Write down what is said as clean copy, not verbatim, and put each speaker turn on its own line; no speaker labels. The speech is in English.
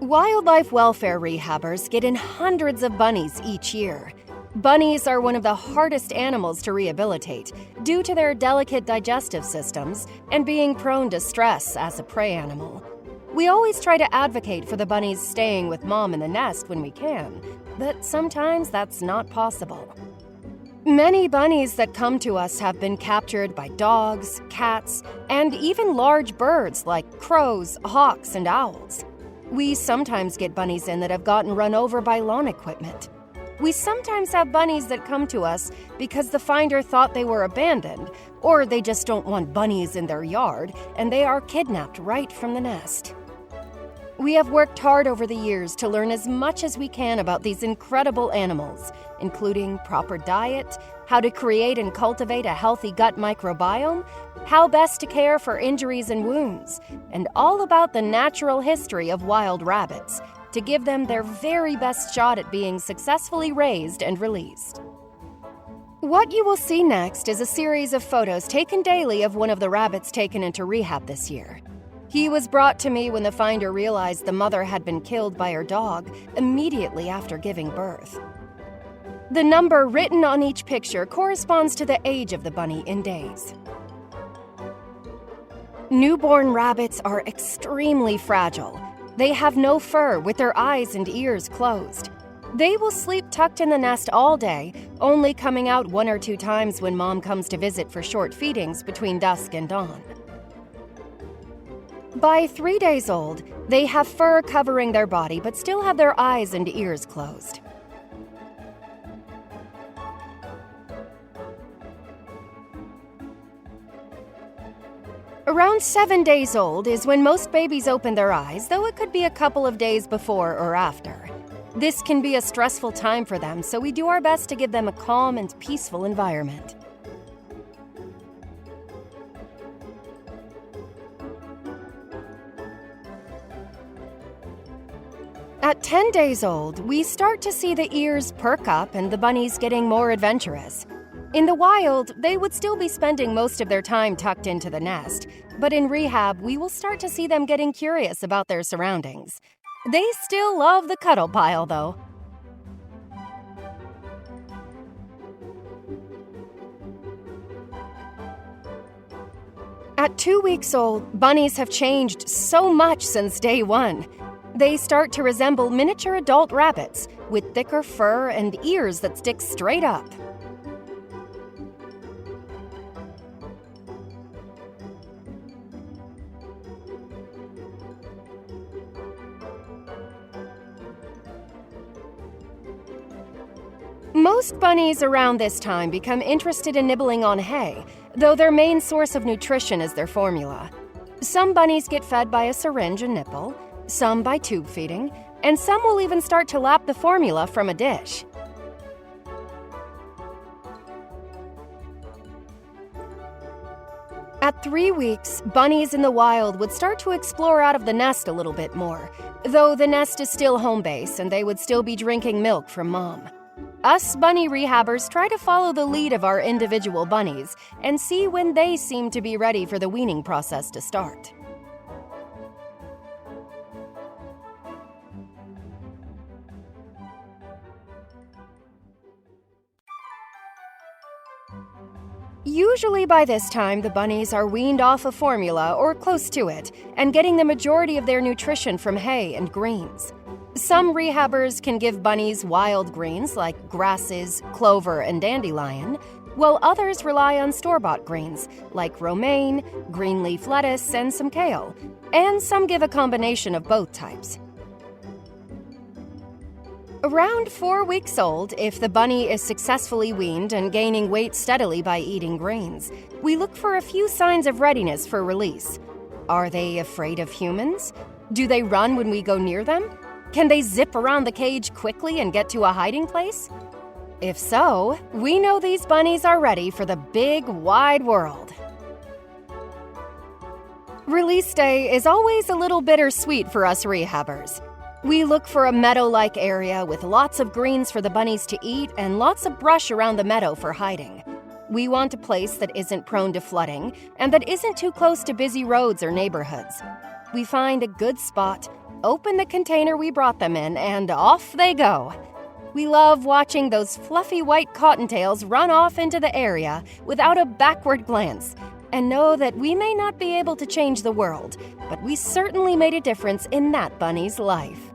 Wildlife welfare rehabbers get in hundreds of bunnies each year. Bunnies are one of the hardest animals to rehabilitate due to their delicate digestive systems and being prone to stress as a prey animal. We always try to advocate for the bunnies staying with mom in the nest when we can, but sometimes that's not possible. Many bunnies that come to us have been captured by dogs, cats, and even large birds like crows, hawks, and owls. We sometimes get bunnies in that have gotten run over by lawn equipment. We sometimes have bunnies that come to us because the finder thought they were abandoned, or they just don't want bunnies in their yard, and they are kidnapped right from the nest. We have worked hard over the years to learn as much as we can about these incredible animals, including proper diet, how to create and cultivate a healthy gut microbiome, how best to care for injuries and wounds, and all about the natural history of wild rabbits to give them their very best shot at being successfully raised and released. What you will see next is a series of photos taken daily of one of the rabbits taken into rehab this year. He was brought to me when the finder realized the mother had been killed by her dog immediately after giving birth. The number written on each picture corresponds to the age of the bunny in days. Newborn rabbits are extremely fragile. They have no fur with their eyes and ears closed. They will sleep tucked in the nest all day, only coming out 1 or 2 times when mom comes to visit for short feedings between dusk and dawn. By 3 days old, they have fur covering their body but still have their eyes and ears closed. Around 7 days old is when most babies open their eyes, though it could be a couple of days before or after. This can be a stressful time for them, so we do our best to give them a calm and peaceful environment. At 10 days old, we start to see the ears perk up and the bunnies getting more adventurous. In the wild, they would still be spending most of their time tucked into the nest, but in rehab, we will start to see them getting curious about their surroundings. They still love the cuddle pile, though. At 2 weeks old, bunnies have changed so much since day one. They start to resemble miniature adult rabbits, with thicker fur and ears that stick straight up. Most bunnies around this time become interested in nibbling on hay, though their main source of nutrition is their formula. Some bunnies get fed by a syringe and nipple, some by tube feeding, and some will even start to lap the formula from a dish. At 3 weeks, bunnies in the wild would start to explore out of the nest a little bit more, though the nest is still home base and they would still be drinking milk from mom. Us bunny rehabbers try to follow the lead of our individual bunnies and see when they seem to be ready for the weaning process to start. Usually by this time, the bunnies are weaned off of formula or close to it and getting the majority of their nutrition from hay and greens. Some rehabbers can give bunnies wild greens like grasses, clover, and dandelion, while others rely on store-bought greens like romaine, green leaf lettuce, and some kale, and some give a combination of both types. Around 4 weeks old, if the bunny is successfully weaned and gaining weight steadily by eating greens, we look for a few signs of readiness for release. Are they afraid of humans? Do they run when we go near them? Can they zip around the cage quickly and get to a hiding place? If so, we know these bunnies are ready for the big, wide world. Release day is always a little bittersweet for us rehabbers. We look for a meadow-like area with lots of greens for the bunnies to eat and lots of brush around the meadow for hiding. We want a place that isn't prone to flooding and that isn't too close to busy roads or neighborhoods. We find a good spot, open the container we brought them in, and off they go. We love watching those fluffy white cottontails run off into the area without a backward glance, and know that we may not be able to change the world, but we certainly made a difference in that bunny's life.